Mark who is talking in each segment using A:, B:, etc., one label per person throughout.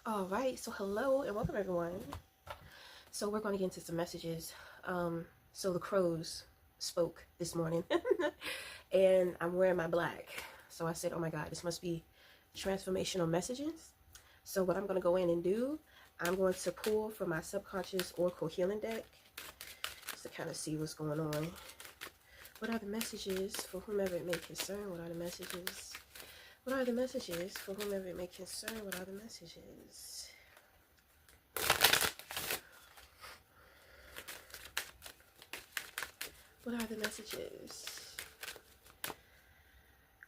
A: All right, so hello and welcome everyone. So we're going to get into some messages. So the crows spoke this morning, and I'm wearing my black. So I said, "Oh my God, this must be transformational messages." So what I'm going to go in and do, I'm going to pull from my subconscious oracle healing deck just to kind of see what's going on. What are the messages for whomever it may concern? What are the messages? What are the messages for whomever it may concern? What are the messages? What are the messages?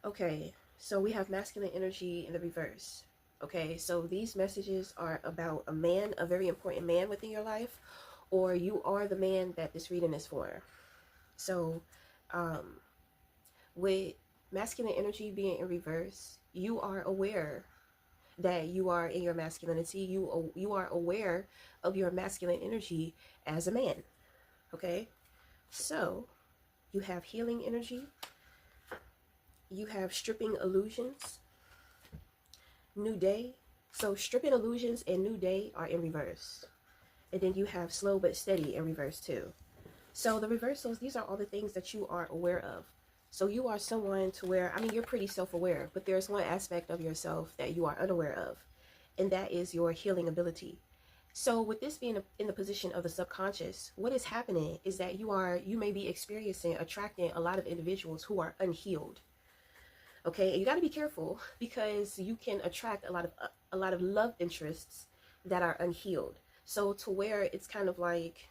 A: Okay, so we have masculine energy in the reverse. Okay, so these messages are about a man, a very important man within your life, or you are the man that this reading is for. So, um, with masculine energy being in reverse, you are aware that you are in your masculinity. You are aware of your masculine energy as a man. Okay, so you have healing energy. You have stripping illusions, new day. So stripping illusions and new day are in reverse. And then you have slow but steady in reverse too. So the reversals, these are all the things that you are aware of. So you are someone to where, I mean, you're pretty self-aware, but there's one aspect of yourself that you are unaware of, and that is your healing ability. So with this being in the position of the subconscious, what is happening is that you may be experiencing, attracting a lot of individuals who are unhealed. Okay, and you got to be careful because you can attract a lot of love interests that are unhealed. So to where it's kind of like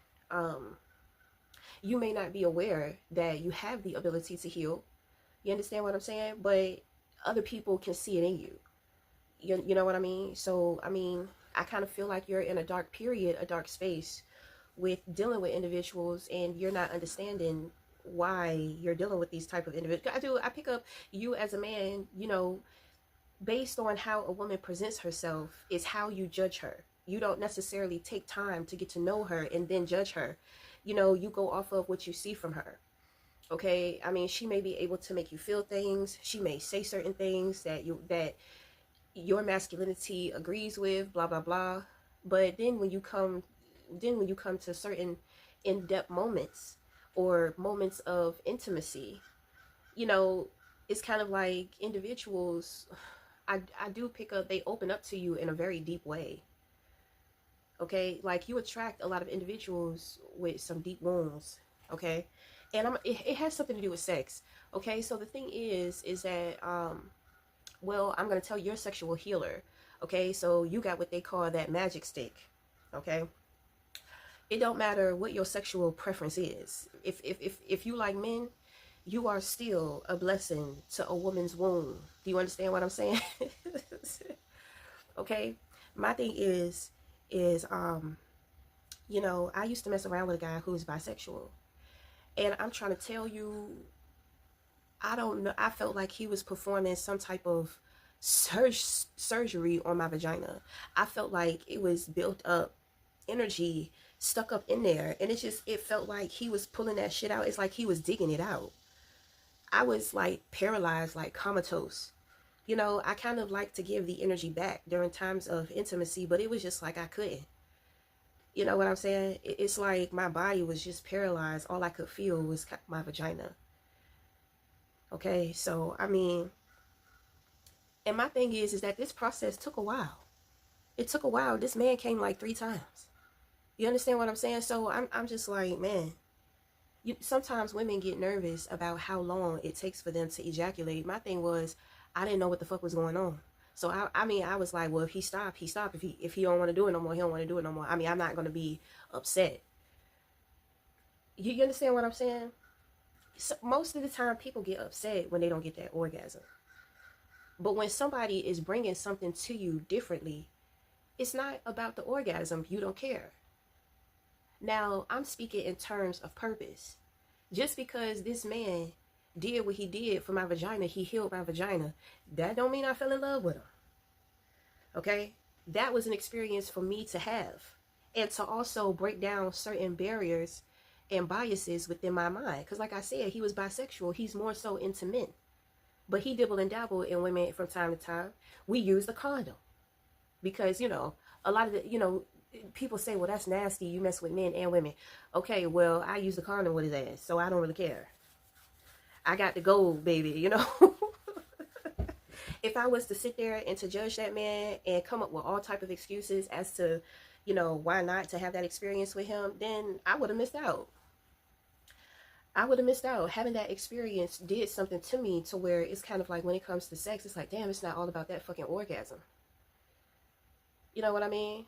A: you may not be aware that you have the ability to heal. You understand what I'm saying? But other people can see it in you. You know what I mean? So I mean, I kind of feel like you're in a dark period, a dark space with dealing with individuals, and you're not understanding why you're dealing with these type of individuals. I pick up you as a man, based on how a woman presents herself is how you judge her. You don't necessarily take time to get to know her and then judge her. You go off of what you see from her. Okay, I mean, she may be able to make you feel things. She may say certain things that your masculinity agrees with, blah blah blah. But then when you come to certain in-depth moments or moments of intimacy, you know, it's kind of like individuals, I do pick up, they open up to you in a very deep way. Okay, like you attract a lot of individuals with some deep wounds. Okay, and it has something to do with sex. Okay, so the thing is that well, I'm gonna tell your sexual healer. Okay, so you got what they call that magic stick. Okay, it don't matter what your sexual preference is. If you like men, you are still a blessing to a woman's womb. Do you understand what I'm saying? Okay, my thing is I used to mess around with a guy who's bisexual, and I'm trying to tell you, I don't know, I felt like he was performing some type of surgery on my vagina. I felt like it was built up energy stuck up in there, and it felt like he was pulling that shit out. It's like he was digging it out. I was like paralyzed, like comatose. I kind of like to give the energy back during times of intimacy, but it was just like I couldn't. You know what I'm saying? It's like my body was just paralyzed. All I could feel was my vagina. Okay, so I mean, and my thing is that this process took a while. It took a while. This man came like 3 times. You understand what I'm saying? So I'm just like, man, sometimes women get nervous about how long it takes for them to ejaculate. My thing was, I didn't know what the fuck was going on. So I mean, I was like, well, if he stopped, he stopped. If he don't want to do it no more, he don't want to do it no more. I mean, I'm not gonna be upset. You understand what I'm saying? So most of the time, people get upset when they don't get that orgasm. But when somebody is bringing something to you differently, it's not about the orgasm. You don't care. Now, I'm speaking in terms of purpose. Just because this man did what he did for my vagina, he healed my vagina, that don't mean I fell in love with him. Okay? That was an experience for me to have. And to also break down certain barriers and biases within my mind. Because like I said, he was bisexual. He's more so into men. But he dibble and dabble in women from time to time. We use the condom. because, you know, a lot of the, you know, people say, well, that's nasty, you mess with men and women. Okay, well, I use the condom with his ass, so I don't really care. I got the gold, baby, you know. If I was to sit there and to judge that man and come up with all type of excuses as to, you know, why not to have that experience with him, then I would have missed out. I would have missed out. Having that experience did something to me to where it's kind of like when it comes to sex, it's like, damn, it's not all about that fucking orgasm. You know what I mean?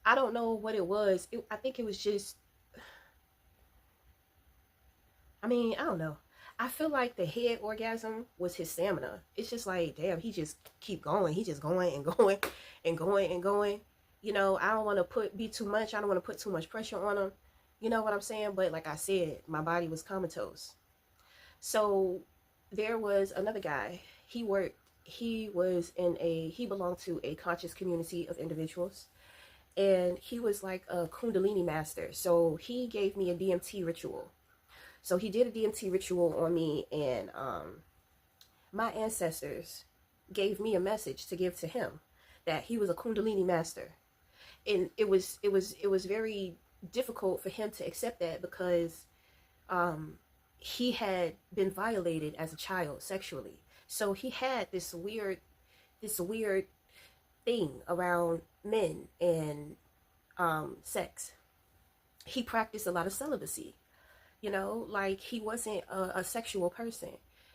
A: I don't know what it was. I think it was just, I mean, I don't know. I feel like the head orgasm was his stamina. It's just like, damn, he just keep going. He just going and going and going and going. You know, I don't want to be too much. I don't want to put too much pressure on him. You know what I'm saying? But like I said, my body was comatose. So there was another guy. He belonged to a conscious community of individuals. And he was like a Kundalini master. So he gave me a DMT ritual. So he did a DMT ritual on me, and my ancestors gave me a message to give to him, that he was a Kundalini master. And it was very difficult for him to accept that, because he had been violated as a child sexually. So he had this weird thing around men and sex. He practiced a lot of celibacy. You know, like he wasn't a sexual person.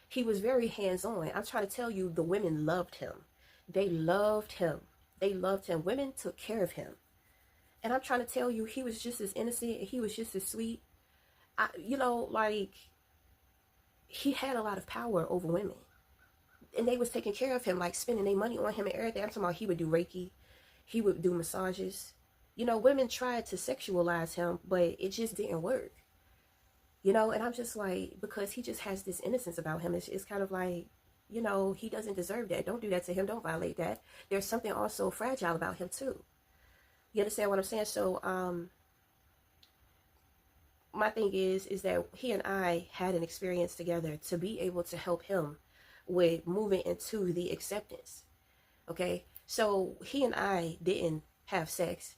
A: He was very hands-on. I'm trying to tell you, the women loved him. They loved him. They loved him. Women took care of him. And I'm trying to tell you, he was just as innocent. He was just as sweet. You know, like, he had a lot of power over women. And they was taking care of him, like spending their money on him and everything. I'm talking about, he would do Reiki. He would do massages. You know, women tried to sexualize him, but it just didn't work. You know, and I'm just like, because he just has this innocence about him. It's kind of like, you know, he doesn't deserve that. Don't do that to him. Don't violate that. There's something also fragile about him too. You understand what I'm saying? So, my thing is that he and I had an experience together to be able to help him with moving into the acceptance. Okay. So he and I didn't have sex.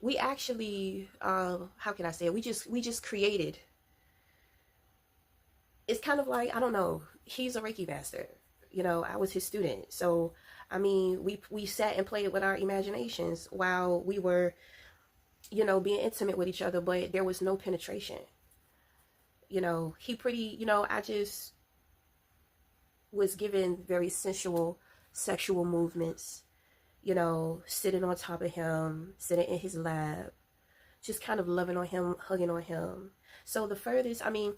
A: We actually, how can I say it? We just created. It's kind of like, I don't know. He's a Reiki master. You know, I was his student. So, I mean, we sat and played with our imaginations while we were, you know, being intimate with each other, but there was no penetration. You know, I just was given very sensual, sexual movements. You know, sitting on top of him, sitting in his lap, just kind of loving on him, hugging on him. So the furthest, I mean,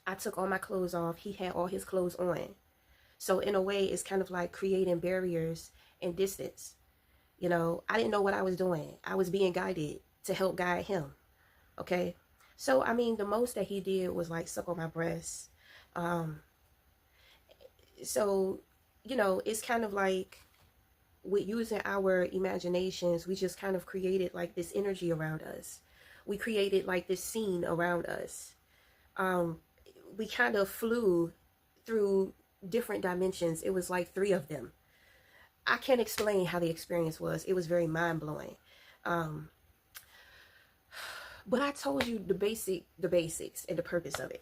A: I took all my clothes off. He had all his clothes on. So in a way, it's kind of like creating barriers and distance. You know, I didn't know what I was doing. I was being guided to help guide him. Okay. So, I mean, the most that he did was like suck on my breasts. So, you know, it's kind of like, with using our imaginations, we just kind of created like this energy around us. We created like this scene around us. We kind of flew through different dimensions. It was like 3 of them. I can't explain how the experience was. It was very mind-blowing. But I told you the basics and the purpose of it.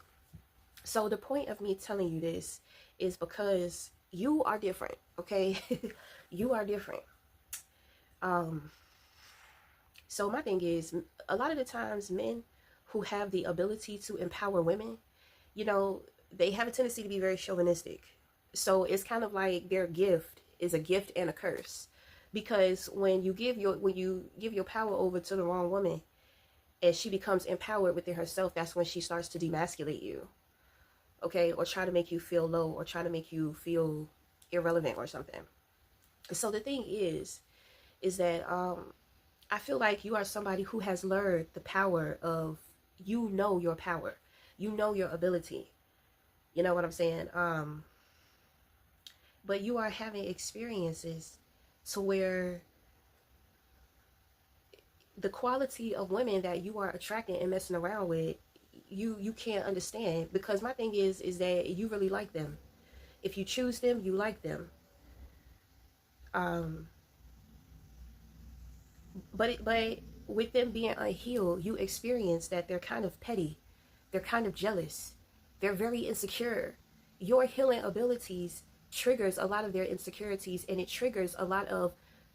A: So the point of me telling you this is because you are different, okay? You are different. So my thing is, a lot of the times men who have the ability to empower women, you know, they have a tendency to be very chauvinistic. So it's kind of like their gift is a gift and a curse. Because when you give your power over to the wrong woman and she becomes empowered within herself, that's when she starts to demasculate you. Okay, or try to make you feel low, or try to make you feel irrelevant or something. So the thing is that I feel like you are somebody who has learned the power of, you know, your power, you know, your ability. You know what I'm saying? But you are having experiences to where the quality of women that you are attracting and messing around with, you can't understand. Because my thing is that you really like them. If you choose them, you like them. Um, but with them being unhealed, you experience that they're kind of petty, they're kind of jealous, they're very insecure. Your healing abilities triggers a lot of their insecurities, and it triggers a lot of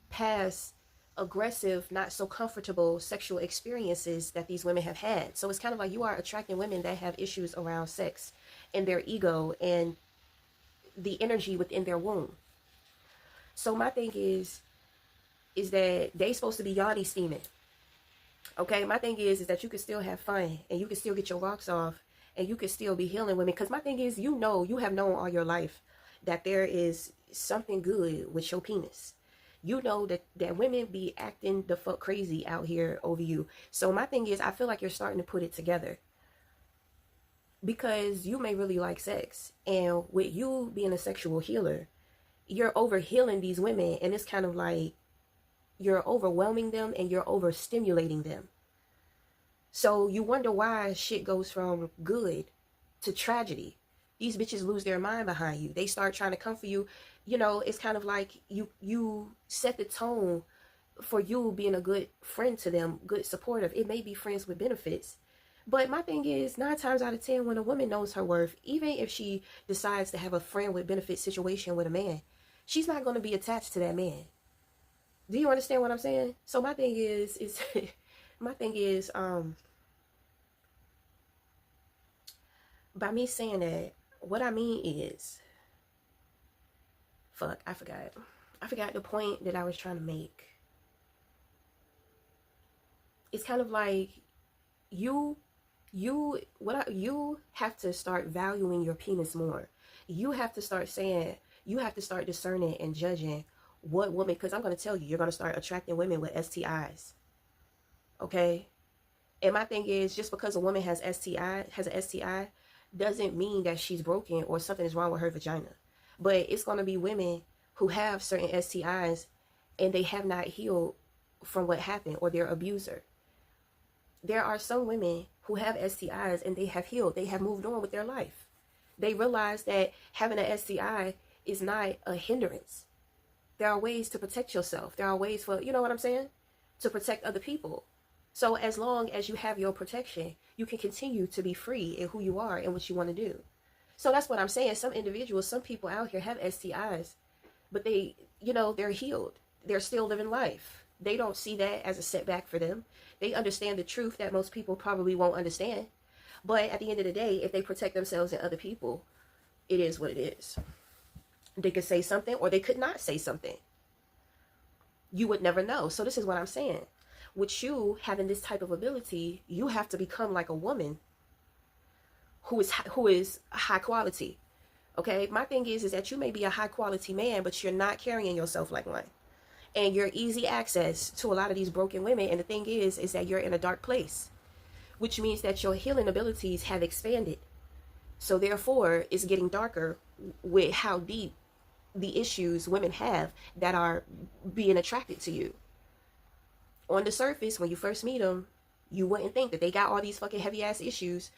A: past aggressive, not so comfortable sexual experiences that these women have had. So it's kind of like you are attracting women that have issues around sex and their ego and the energy within their womb. So my thing is that they supposed to be yawny steaming. Okay, my thing is that you can still have fun and you can still get your rocks off and you can still be healing women. Because my thing is, you know, you have known all your life that there is something good with your penis. You know that women be acting the fuck crazy out here over you. So my thing is, I feel like you're starting to put it together because you may really like sex, and with you being a sexual healer, you're over healing these women, and it's kind of like you're overwhelming them and you're overstimulating them. So you wonder why shit goes from good to tragedy. These bitches lose their mind behind you. They start trying to comfort you. You know, it's kind of like you set the tone for you being a good friend to them, good supportive. It may be friends with benefits. But my thing is, 9 times out of 10, when a woman knows her worth, even if she decides to have a friend with benefit situation with a man, she's not going to be attached to that man. Do you understand what I'm saying? So my thing is my thing is, by me saying that, what I mean is, fuck, I forgot the point that I was trying to make. It's kind of like you have to start valuing your penis more. You have to start saying, you have to start discerning and judging what woman, because I'm going to tell you, you're going to start attracting women with STIs. Okay? And my thing is, just because a woman has an STI, doesn't mean that she's broken or something is wrong with her vagina. But it's going to be women who have certain STIs and they have not healed from what happened, or their abuser. There are some women who have STIs and they have healed. They have moved on with their life. They realize that having an STI is not a hindrance. There are ways to protect yourself. There are ways for, you know what I'm saying? To protect other people. So as long as you have your protection, you can continue to be free in who you are and what you want to do. So that's what I'm saying. Some individuals, some people out here have STIs, but they, you know, they're healed. They're still living life. They don't see that as a setback for them. They understand the truth that most people probably won't understand. But at the end of the day, if they protect themselves and other people, it is what it is. They could say something or they could not say something. You would never know. So this is what I'm saying. With you having this type of ability, you have to become like a woman who is high quality. Okay? My thing is that you may be a high quality man, but you're not carrying yourself like one. And you're easy access to a lot of these broken women. And the thing is that you're in a dark place, which means that your healing abilities have expanded. So therefore, it's getting darker with how deep the issues women have that are being attracted to you. On the surface, when you first meet them, you wouldn't think that they got all these fucking heavy ass issues,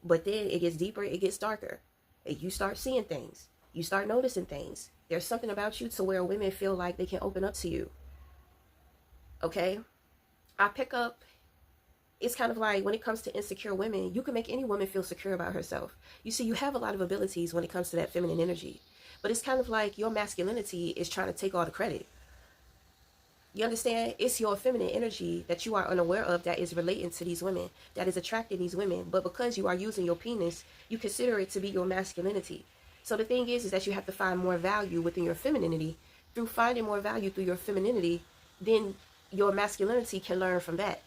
A: but then it gets deeper, it gets darker. And you start seeing things. You start noticing things. There's something about you to where women feel like they can open up to you. Okay? I pick up, it's kind of like when it comes to insecure women, you can make any woman feel secure about herself. You see, you have a lot of abilities when it comes to that feminine energy. But it's kind of like your masculinity is trying to take all the credit. You understand? It's your feminine energy that you are unaware of that is relating to these women, that is attracting these women. But because you are using your penis, you consider it to be your masculinity. So the thing is that you have to find more value within your femininity. Through finding more value through your femininity, then your masculinity can learn from that.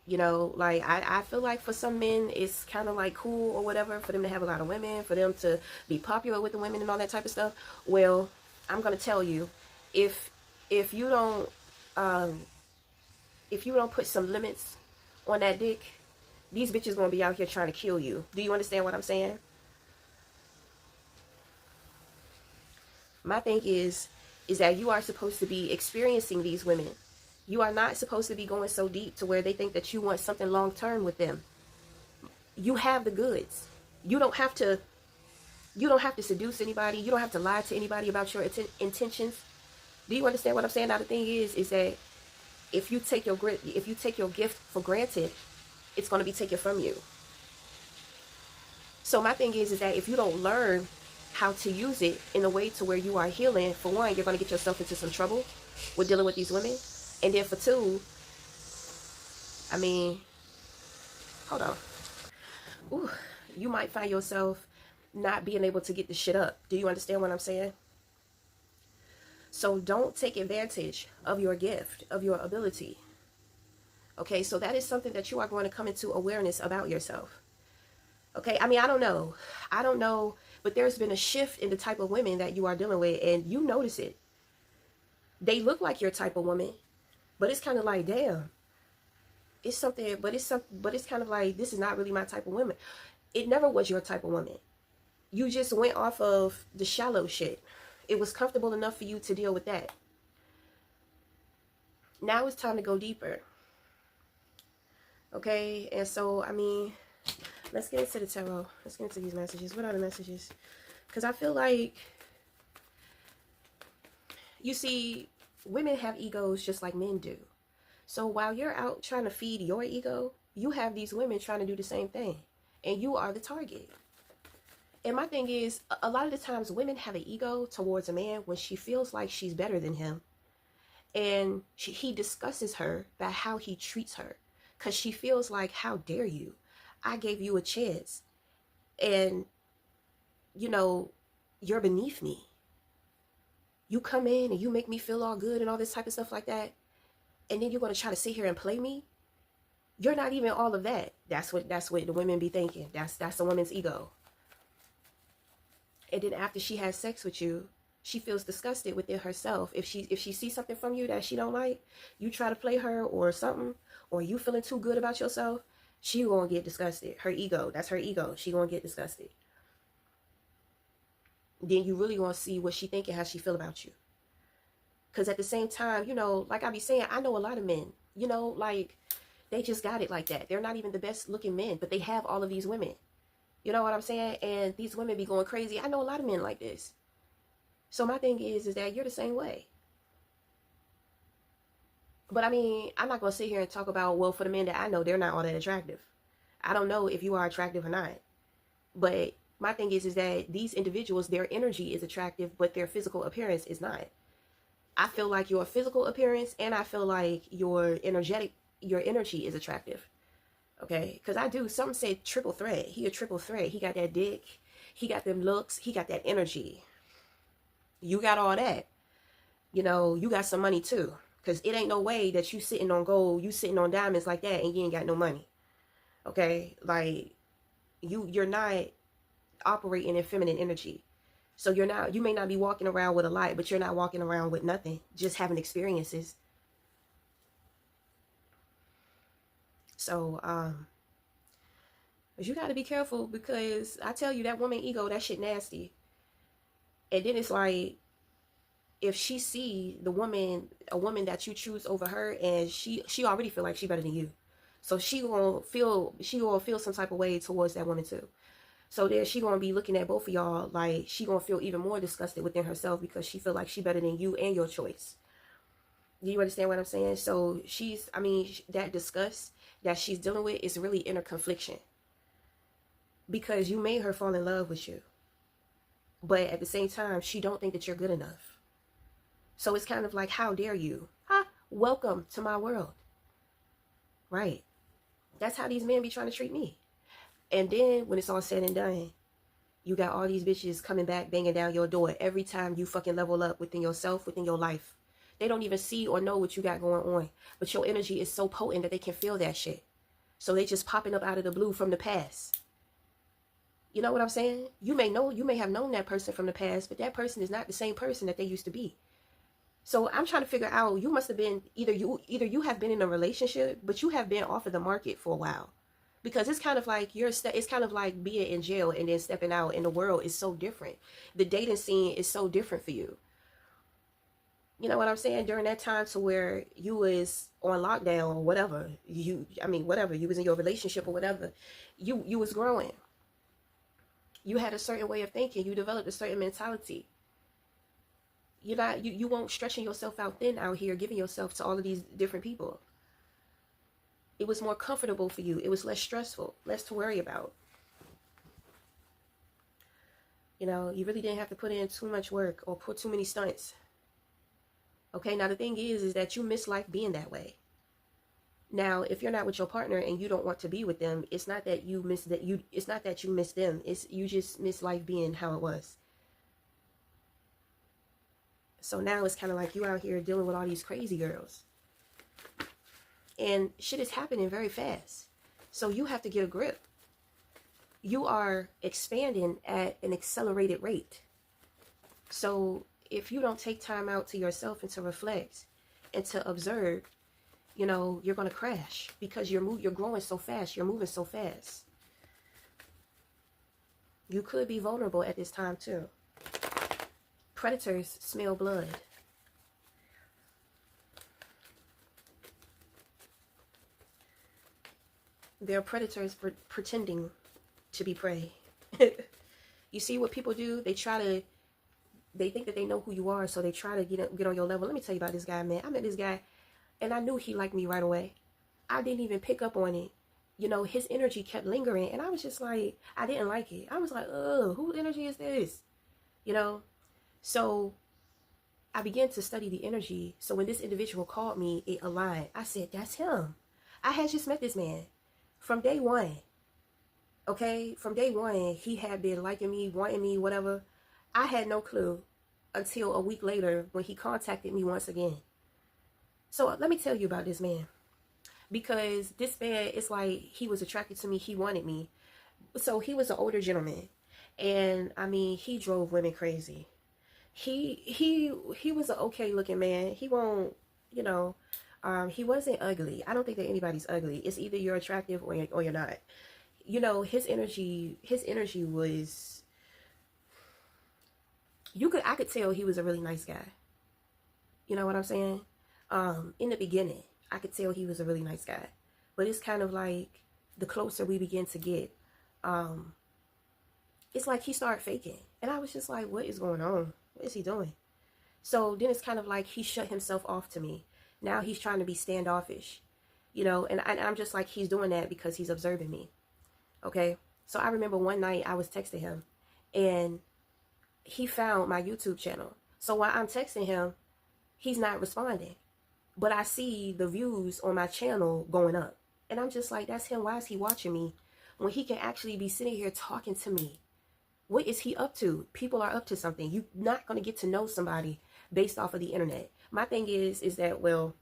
A: You know, like I feel like for some men, it's kind of like cool or whatever for them to have a lot of women, for them to be popular with the women and all that type of stuff. Well, I'm going to tell you, if you don't put some limits on that dick, these bitches going to be out here trying to kill you. Do you understand what I'm saying? My thing is that you are supposed to be experiencing these women. You are not supposed to be going so deep to where they think that you want something long term with them. You have the goods. You don't have to You don't have to seduce anybody. You don't have to lie to anybody about your intentions. Do you understand what I'm saying? Now the thing is that if you take your gift for granted, it's going to be taken from you. So my thing is that if you don't learn how to use it in a way to where you are healing, for one, you're going to get yourself into some trouble with dealing with these women. And then for two, I mean, hold on. Ooh, you might find yourself not being able to get the shit up. Do you understand what I'm saying? So don't take advantage of your gift, of your ability. Okay, so that is something that you are going to come into awareness about yourself. Okay, I mean, I don't know, but there's been a shift in the type of women that you are dealing with, and you notice it. They look like your type of woman, but it's kind of like, damn, it's something, but it's kind of like, this is not really my type of woman. It never was your type of woman. You just went off of the shallow shit. It was comfortable enough for you to deal with that. Now it's time to go deeper. Okay, and so, I mean, let's get into the tarot. Let's get into these messages. What are the messages? Because I feel like, you see, women have egos just like men do. So while you're out trying to feed your ego, you have these women trying to do the same thing. And you are the target. And my thing is, a lot of the times women have an ego towards a man when she feels like she's better than him. And he discusses her by how he treats her. Because she feels like, how dare you? I gave you a chance. And, you know, you're beneath me. You come in and you make me feel all good and all this type of stuff like that. And then you're going to try to sit here and play me? You're not even all of that. That's what the women be thinking. That's the woman's ego. And then after she has sex with you, she feels disgusted within herself. If she sees something from you that she don't like, you try to play her or something, or you feeling too good about yourself, she gonna get disgusted. Her ego, that's her ego. She gonna get disgusted. Then you really gonna see what she think and how she feel about you. Because at the same time, you know, like I be saying, I know a lot of men, you know, like they just got it like that. They're not even the best looking men, but they have all of these women. You know what I'm saying? And these women be going crazy. I know a lot of men like this. So my thing is that you're the same way. But I mean, I'm not going to sit here and talk about, well, for the men that I know, they're not all that attractive. I don't know if you are attractive or not. But my thing is that these individuals, their energy is attractive, but their physical appearance is not. I feel like your physical appearance and I feel like your energy is attractive. Okay, because I do. Some say triple threat. He a triple threat. He got that dick. He got them looks. He got that energy. You got all that. You know, you got some money too. Because it ain't no way that you sitting on gold, you sitting on diamonds like that and you ain't got no money. Okay, like you're not operating in feminine energy. So you may not be walking around with a light, but you're not walking around with nothing. Just having experiences. So, but you got to be careful because I tell you, that woman ego, that shit nasty. And then it's like, if she see a woman that you choose over her, and she already feel like she better than you, so she gonna feel some type of way towards that woman too. So then she gonna be looking at both of y'all like she gonna feel even more disgusted within herself because she feel like she better than you and your choice. Do you understand what I'm saying? So that disgust that she's dealing with is really inner confliction. Because you made her fall in love with you. But at the same time, she don't think that you're good enough. So it's kind of like, how dare you? Welcome to my world. Right. That's how these men be trying to treat me. And then when it's all said and done, you got all these bitches coming back, banging down your door every time you fucking level up within yourself, within your life. They don't even see or know what you got going on. But your energy is so potent that they can feel that shit. So they just popping up out of the blue from the past. You know what I'm saying? You may have known that person from the past, but that person is not the same person that they used to be. So I'm trying to figure out, you must have been, either you have been in a relationship, but you have been off of the market for a while. Because it's kind of like it's kind of like being in jail and then stepping out, and the world is so different. The dating scene is so different for you. You know what I'm saying? During that time to where you was on lockdown or whatever, whatever, you was in your relationship or whatever, you was growing. You had a certain way of thinking. You developed a certain mentality. You won't stretching yourself out thin out here, giving yourself to all of these different people. It was more comfortable for you. It was less stressful, less to worry about. You know, you really didn't have to put in too much work or put too many stunts. Okay, now the thing is that you miss life being that way. Now, if you're not with your partner and you don't want to be with them, it's not that you miss that you. It's not that you miss them. It's you just miss life being how it was. So now it's kind of like you out here dealing with all these crazy girls, and shit is happening very fast. So you have to get a grip. You are expanding at an accelerated rate. So if you don't take time out to yourself and to reflect and to observe, you know, you're going to crash because you're growing so fast. You're moving so fast. You could be vulnerable at this time too. Predators smell blood. They're predators pretending to be prey. You see what people do? They think that they know who you are, so they try to get on your level. Let me tell you about this guy, man. I met this guy, and I knew he liked me right away. I didn't even pick up on it. You know, his energy kept lingering, and I was just like, I didn't like it. I was like, ugh, whose energy is this? You know? So I began to study the energy. So when this individual called me, it aligned. I said, that's him. I had just met this man from day one. Okay? From day one, he had been liking me, wanting me, whatever. I had no clue until a week later when he contacted me once again. So let me tell you about this man. Because this man, it's like he was attracted to me. He wanted me. So he was an older gentleman. And, I mean, he drove women crazy. He was an okay looking man. He won't, you know, he wasn't ugly. I don't think that anybody's ugly. It's either you're attractive or you're not. You know, his energy was, I could tell he was a really nice guy. You know what I'm saying? In the beginning, I could tell he was a really nice guy. But it's kind of like the closer we begin to get, it's like he started faking. And I was just like, what is going on? What is he doing? So then it's kind of like he shut himself off to me. Now he's trying to be standoffish, you know, and I'm just like, he's doing that because he's observing me. Okay. So I remember one night I was texting him and he found my YouTube channel. So while I'm texting him, he's not responding, but I see the views on my channel going up. And I'm just like, that's him. Why is he watching me when he can actually be sitting here talking to me? What is he up to? People are up to something. You're not going to get to know somebody based off of the internet. My thing is that, well,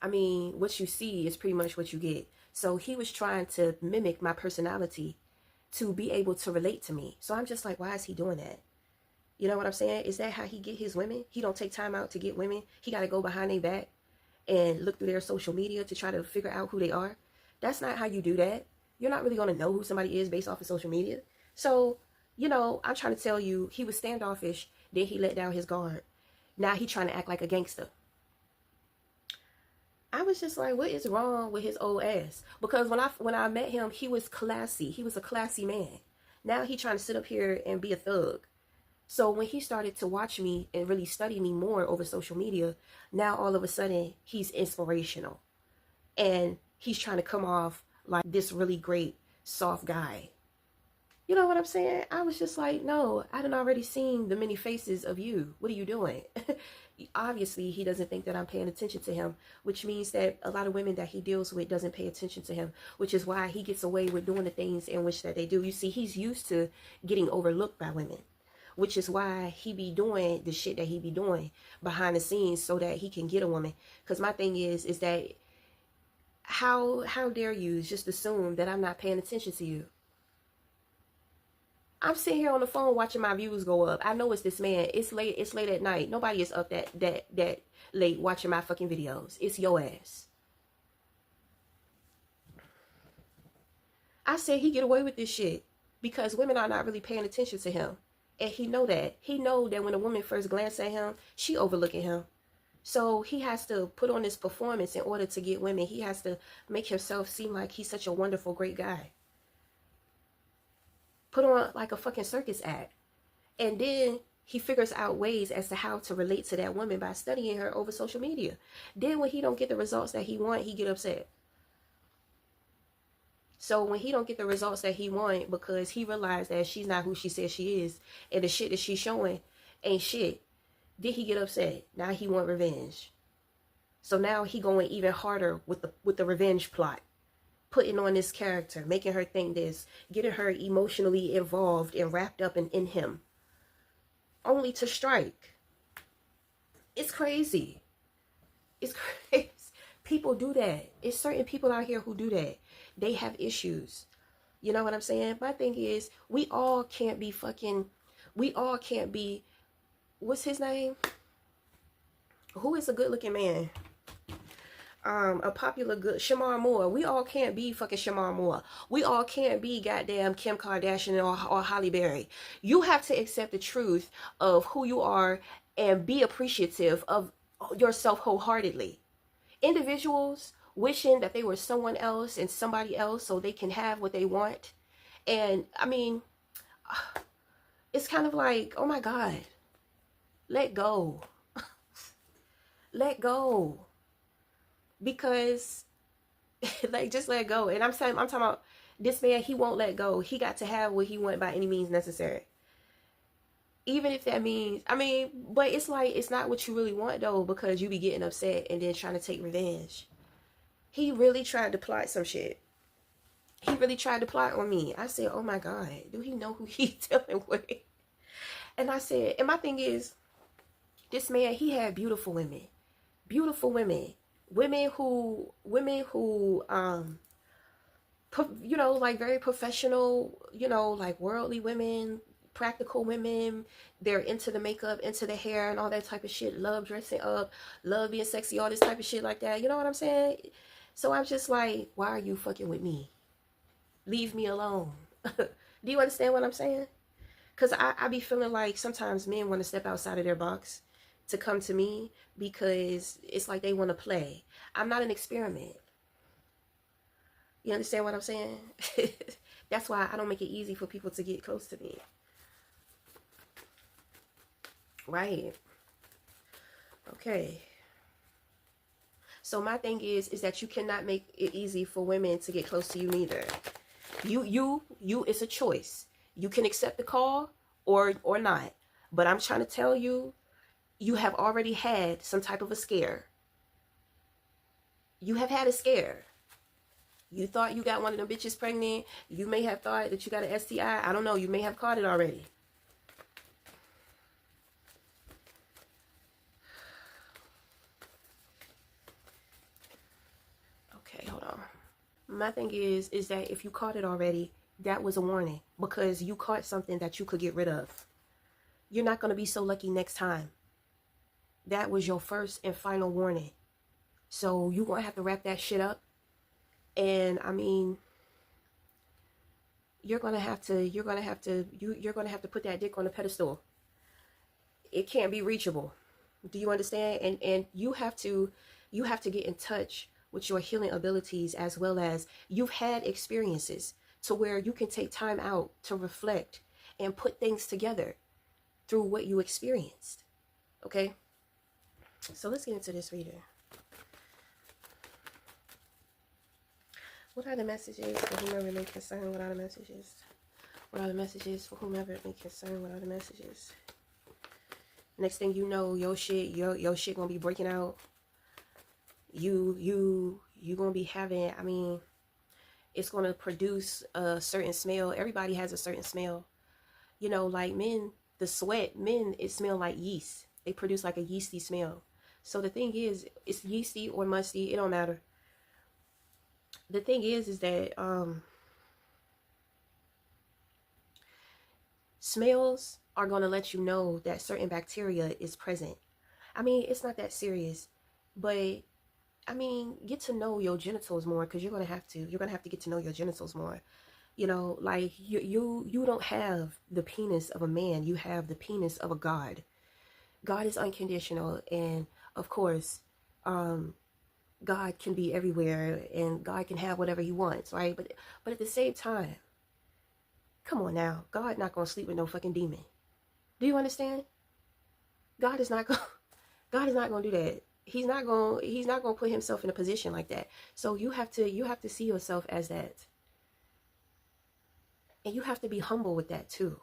A: I mean, what you see is pretty much what you get. So he was trying to mimic my personality to be able to relate to me. So I'm just like, why is he doing that? You know what I'm saying? Is that how he get his women? He don't take time out to get women. He got to go behind their back and look through their social media to try to figure out who they are. That's not how you do that. You're not really going to know who somebody is based off of social media. So, you know, I'm trying to tell you, he was standoffish. Then he let down his guard. Now he trying to act like a gangster. I was just like, what is wrong with his old ass? Because when I met him, he was classy. He was a classy man. Now he trying to sit up here and be a thug. So when he started to watch me and really study me more over social media, now all of a sudden he's inspirational. And he's trying to come off like this really great, soft guy. You know what I'm saying? I was just like, no, I done already seen the many faces of you. What are you doing? Obviously, he doesn't think that I'm paying attention to him, which means that a lot of women that he deals with doesn't pay attention to him, which is why he gets away with doing the things in which that they do. You see, he's used to getting overlooked by women, which is why he be doing the shit that he be doing behind the scenes so that he can get a woman. Because my thing is that how dare you just assume that I'm not paying attention to you? I'm sitting here on the phone watching my views go up. I know it's this man. It's late at night. Nobody is up that late watching my fucking videos. It's your ass. I said he get away with this shit because women are not really paying attention to him. And he know that. He know that when a woman first glance at him, she overlooking him. So he has to put on this performance in order to get women. He has to make himself seem like he's such a wonderful, great guy. put on like a fucking circus act. And then he figures out ways as to how to relate to that woman by studying her over social media. Then when he don't get the results that he want, he get upset. So when he don't get the results that he want because he realized that she's not who she says she is, and the shit that she's showing ain't shit, then he get upset. Now he want revenge. So now he going even harder with the revenge plot, putting on this character, making her think this, getting her emotionally involved and wrapped up in him, only to strike. It's crazy. It's crazy. People do that. It's certain people out here who do that. They have issues. You know what I'm saying? My thing is, we all can't be, what's his name? Who is a good looking man? A popular good, Shamar Moore. We all can't be fucking Shamar Moore. We all can't be goddamn Kim Kardashian or Halle Berry. You have to accept the truth of who you are and be appreciative of yourself wholeheartedly. Individuals wishing that they were someone else and somebody else so they can have what they want. And I mean, it's kind of like, oh my God, let go. Let go. Because like, just let go. And I'm talking about this man, he won't let go. He got to have what he want by any means necessary. Even if that means, I mean, but it's like, it's not what you really want though, because you be getting upset and then trying to take revenge. He really tried to plot some shit. He really tried to plot on me. I said, oh my God, do he know who he's dealing with? And I said, and my thing is, this man, he had beautiful women. Beautiful women. Women who, you know, like very professional, you know, like worldly women, practical women. They're into the makeup, into the hair and all that type of shit. Love dressing up, love being sexy, all this type of shit like that. You know what I'm saying? So I'm just like, why are you fucking with me? Leave me alone. Do you understand what I'm saying? Because I be feeling like sometimes men want to step outside of their box to come to me because it's like they want to play. I'm not an experiment. You understand what I'm saying? That's why I don't make it easy for people to get close to me. Right. Okay. So my thing is that you cannot make it easy for women to get close to you neither. You, it's a choice. You can accept the call or not. But I'm trying to tell you, you have already had some type of a scare. You have had a scare. You thought you got one of them bitches pregnant. You may have thought that you got an STI. I don't know. You may have caught it already. Okay, hold on. My thing is that if you caught it already, that was a warning, because you caught something that you could get rid of. You're not going to be so lucky next time. That was your first and final warning. So you're going to have to wrap that shit up. And I mean, you're going to have to put that dick on a pedestal. It can't be reachable. Do you understand? And you have to get in touch with your healing abilities, as well as you've had experiences to where you can take time out to reflect and put things together through what you experienced. Okay? So let's get into this reading. What are the messages for whomever it may concern? What are the messages? What are the messages for whomever it may concern? What are the messages? Next thing you know, your shit gonna be breaking out. You gonna be having, I mean, it's gonna produce a certain smell. Everybody has a certain smell. You know, like men, the sweat, it smell like yeast. They produce like a yeasty smell. So the thing is, it's yeasty or musty, it don't matter. The thing is that smells are going to let you know that certain bacteria is present. I mean, it's not that serious, but I mean, get to know your genitals more, because you're going to have to get to know your genitals more. You know, like you don't have the penis of a man, you have the penis of a God. God is unconditional, and of course, God can be everywhere and God can have whatever he wants, right? But at the same time, Come on now. God not going to sleep with no fucking demon. Do you understand? God is not going God is not going to do that. He's not going to put himself in a position like that. So you have to see yourself as that. And you have to be humble with that too.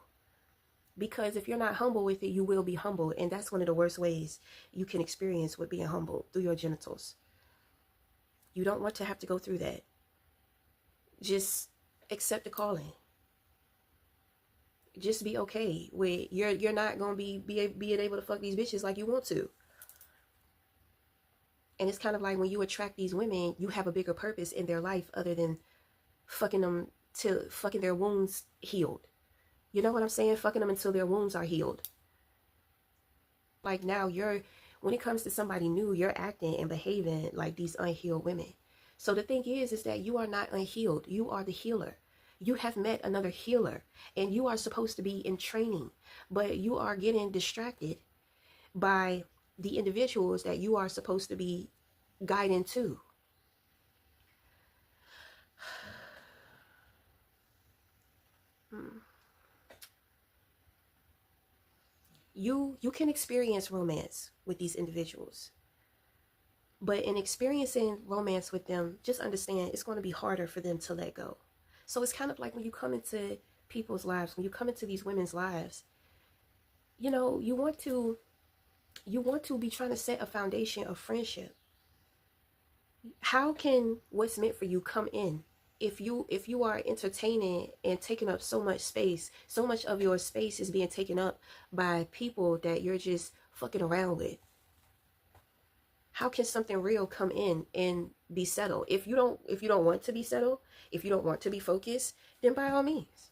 A: Because if you're not humble with it, you will be humbled. And that's one of the worst ways you can experience with being humble, through your genitals. You don't want to have to go through that. Just accept the calling. Just be okay with you're not gonna be being able to fuck these bitches like you want to. And it's kind of like when you attract these women, you have a bigger purpose in their life other than fucking them till fucking their wounds healed. You know what I'm saying? Fucking them until their wounds are healed. Like now when it comes to somebody new, you're acting and behaving like these unhealed women. So the thing is that you are not unhealed. You are the healer. You have met another healer and you are supposed to be in training, but you are getting distracted by the individuals that you are supposed to be guiding to. You can experience romance with these individuals. But in experiencing romance with them, just understand it's going to be harder for them to let go. So it's kind of like when you come into people's lives, when you come into these women's lives, you know, you want to be trying to set a foundation of friendship. How can what's meant for you come in if you are entertaining and taking up so much space? So much of your space is being taken up by people that you're just fucking around with. How can something real come in and be settled? If you don't want to be settled, if you don't want to be focused, then by all means.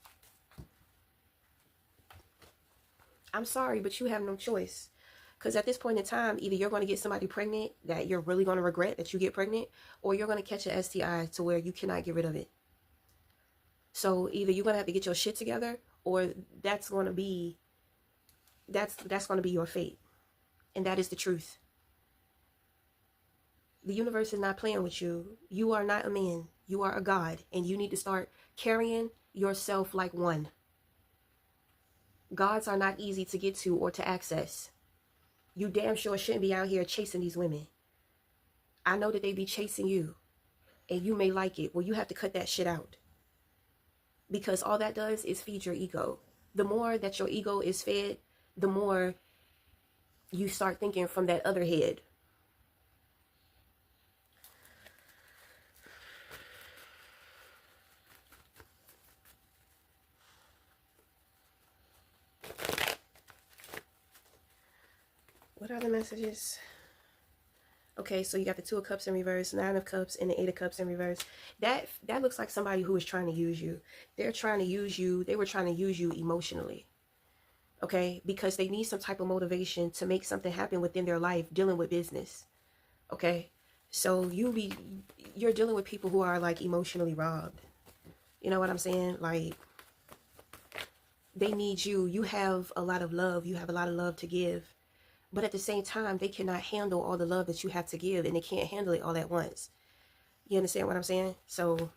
A: I'm sorry, but you have no choice. Because at this point in time, either you're going to get somebody pregnant that you're really going to regret that you get pregnant, or you're going to catch an STI to where you cannot get rid of it. So either you're going to have to get your shit together, or that's going to be your fate. And that is the truth. The universe is not playing with you. You are not a man. You are a God. And you need to start carrying yourself like one. Gods are not easy to get to or to access. You damn sure shouldn't be out here chasing these women. I know that they be chasing you. And you may like it. Well, you have to cut that shit out. Because all that does is feed your ego. The more that your ego is fed, the more you start thinking from that other head. What are the messages? Okay, so you got the 2 of Cups in reverse, 9 of Cups, and the 8 of Cups in reverse. That looks like somebody who is trying to use you. They're trying to use you. They were trying to use you emotionally. Okay, because they need some type of motivation to make something happen within their life, dealing with business. Okay, so you're dealing with people who are like emotionally robbed. You know what I'm saying? Like, they need you. You have a lot of love. You have a lot of love to give. But at the same time, they cannot handle all the love that you have to give, and they can't handle it all at once. You understand what I'm saying? So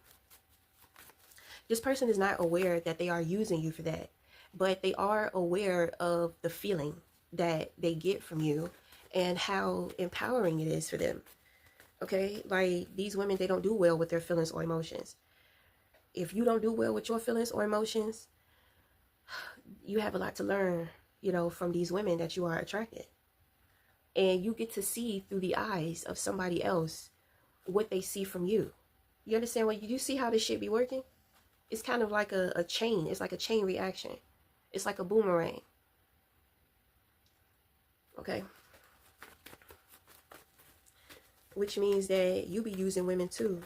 A: this person is not aware that they are using you for that, but they are aware of the feeling that they get from you and how empowering it is for them. Okay? Like, these women, they don't do well with their feelings or emotions. If you don't do well with your feelings or emotions, you have a lot to learn, you know, from these women that you are attracted. And you get to see through the eyes of somebody else what they see from you. You understand what you see how this shit be working? It's kind of like a chain. It's like a chain reaction. It's like a boomerang. Okay? Which means that you be using women too.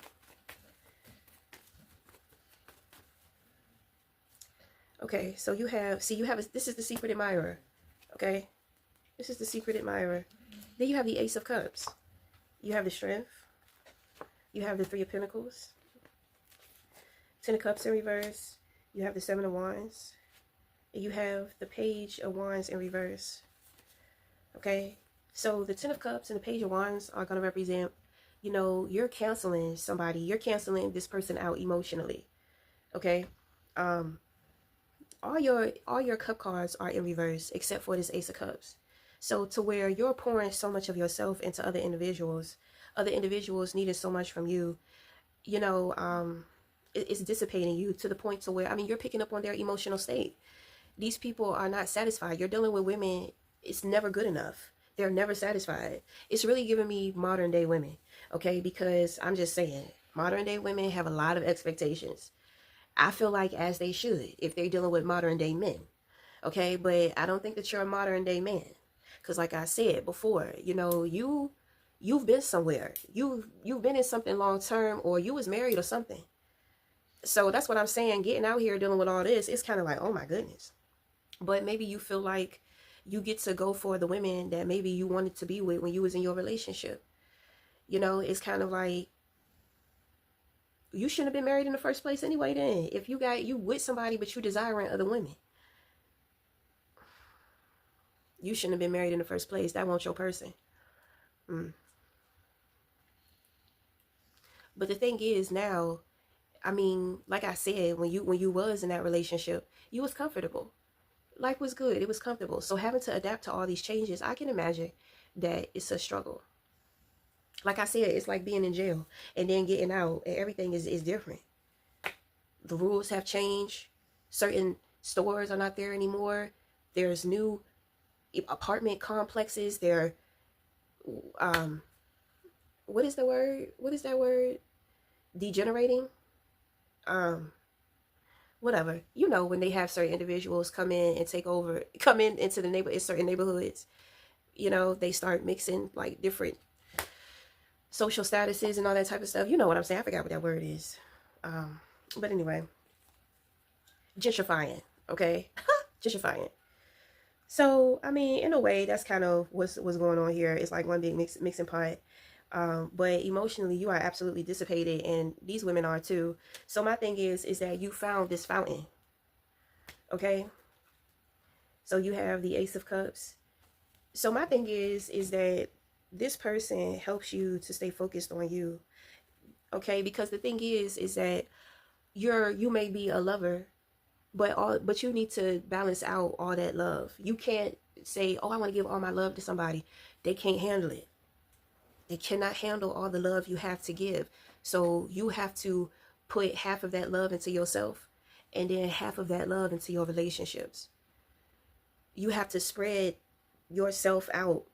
A: Okay, so you have, this is the secret admirer. Okay? This is the secret admirer. Then you have the Ace of Cups. You have the Strength. You have the 3 of Pentacles. 10 of Cups in reverse. You have the 7 of Wands. And you have the Page of Wands in reverse. Okay? So the 10 of Cups and the Page of Wands are going to represent, you know, you're canceling somebody. You're canceling this person out emotionally. Okay? all your cup cards are in reverse except for this Ace of Cups. So to where you're pouring so much of yourself into other individuals needing so much from you, you know, it's dissipating you to the point to where, I mean, you're picking up on their emotional state. These people are not satisfied. You're dealing with women, it's never good enough. They're never satisfied. It's really giving me modern day women, okay? Because I'm just saying, modern day women have a lot of expectations. I feel like as they should if they're dealing with modern day men, okay? But I don't think that you're a modern day man. Because like I said before, you know, you've been somewhere. You've been in something long term, or you was married or something. So that's what I'm saying. Getting out here dealing with all this, it's kind of like, oh my goodness. But maybe you feel like you get to go for the women that maybe you wanted to be with when you was in your relationship. You know, it's kind of like, you shouldn't have been married in the first place anyway then. If you with somebody but you desiring other women, you shouldn't have been married in the first place. That wasn't your person. But the thing is now, I mean, like I said, when you was in that relationship, you was comfortable. Life was good. It was comfortable. So having to adapt to all these changes, I can imagine that it's a struggle. Like I said, it's like being in jail and then getting out, and everything is different. The rules have changed. Certain stores are not there anymore. There's new apartment complexes. There, what is the word? What is that word? Degenerating. Whatever. You know, when they have certain individuals come in and take over, come in into the neighborhood, certain neighborhoods. You know, they start mixing like different social statuses and all that type of stuff. You know what I'm saying? I forgot what that word is. But anyway, gentrifying. Okay, gentrifying. So I mean, in a way, that's kind of what's going on here. It's like one big mixing pot. But emotionally, you are absolutely dissipated, and these women are too. So my thing is that you found this fountain. Okay. So you have the Ace of Cups. So my thing is that this person helps you to stay focused on you. Okay, because the thing is that you may be a lover, but you need to balance out all that love. You can't say, oh, I want to give all my love to somebody. They can't handle it. They cannot handle all the love you have to give. So you have to put half of that love into yourself and then half of that love into your relationships. You have to spread yourself out.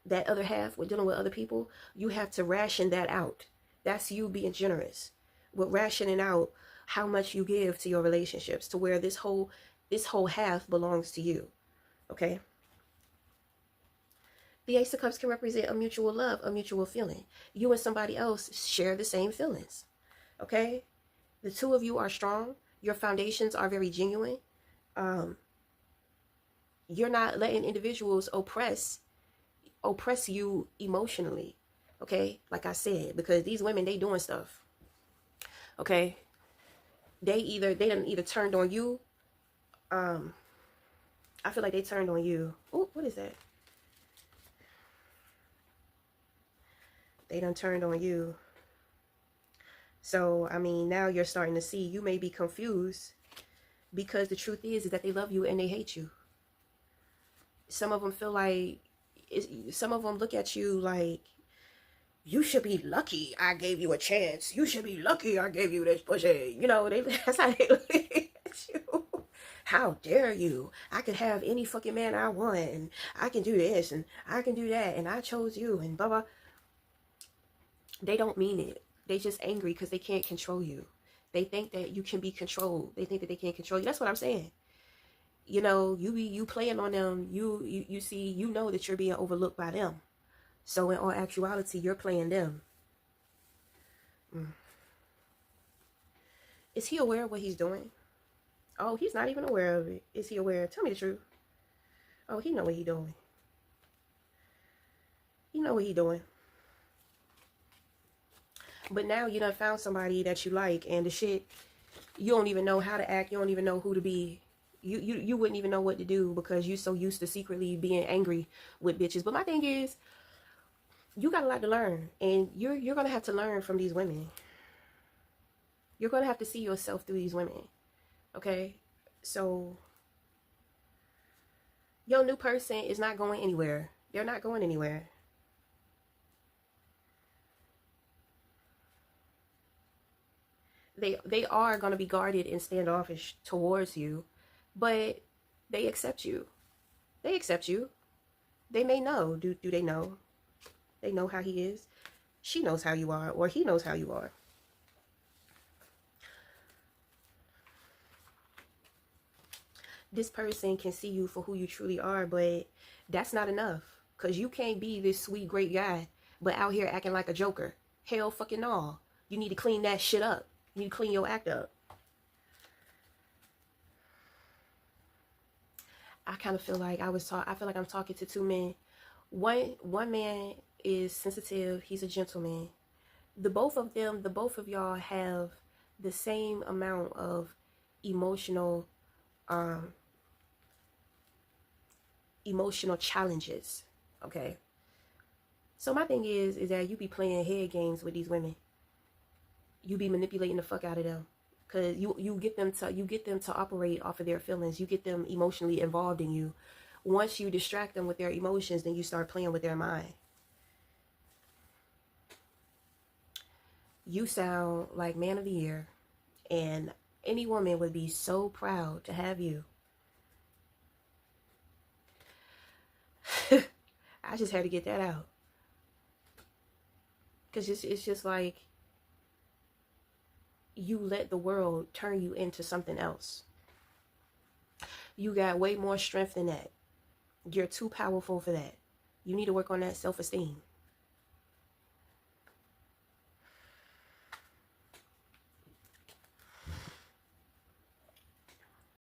A: That other half, with dealing with other people, you have to ration that out. That's you being generous with rationing out how much you give to your relationships, to where this whole half belongs to you. Okay. The Ace of Cups can represent a mutual love, a mutual feeling. You and somebody else share the same feelings. Okay. The two of you are strong. Your foundations are very genuine. You're not letting individuals oppress you emotionally. Okay, like I said, because these women, they doing stuff. Okay, they done either turned on you. I feel like they turned on you. Oh, what is that? They done turned on you. So I mean, now you're starting to see, you may be confused, because the truth is that they love you and they hate you. Some of them feel like, some of them look at you like, you should be lucky I gave you a chance. You should be lucky I gave you this pussy. You know, that's how they look at you. How dare you? I could have any fucking man I want, and I can do this, and I can do that, and I chose you, and blah, blah. They don't mean it. They just angry because they can't control you. They think that you can be controlled. They think that they can't control you. That's what I'm saying. You know, you playing on them. You see, you know that you're being overlooked by them. So in all actuality, you're playing them. Is he aware of what he's doing? Oh, he's not even aware of it. Is he aware? Tell me the truth. Oh, he know what he doing. He know what he doing. But now you done found somebody that you like, and the shit, you don't even know how to act. You don't even know who to be. You wouldn't even know what to do, because you're so used to secretly being angry with bitches. But my thing is, you got a lot to learn, and you're gonna have to learn from these women. You're gonna have to see yourself through these women. Okay, so Your new person is not going anywhere. They're not going anywhere. They are going to be guarded and standoffish towards you, but they accept you. They accept you. They may know. Do they know? They know how he is. She knows how you are, or he knows how you are. This person can see you for who you truly are, but that's not enough. Because you can't be this sweet, great guy, but out here acting like a joker. Hell fucking no. You need to clean that shit up. You need to clean your act up. I kind of feel like I feel like I'm talking to two men. One man is sensitive. He's a gentleman. The both of y'all have the same amount of emotional um emotional challenges. Okay. So my thing is that you be playing head games with these women. You be manipulating the fuck out of them. Cause you get them to operate off of their feelings. You get them emotionally involved in you. Once you distract them with their emotions, then you start playing with their mind. You sound like man of the year, and any woman would be so proud to have you. I just had to get that out. Because it's just like you let the world turn you into something else. You got way more strength than that. You're too powerful for that. You need to work on that self-esteem.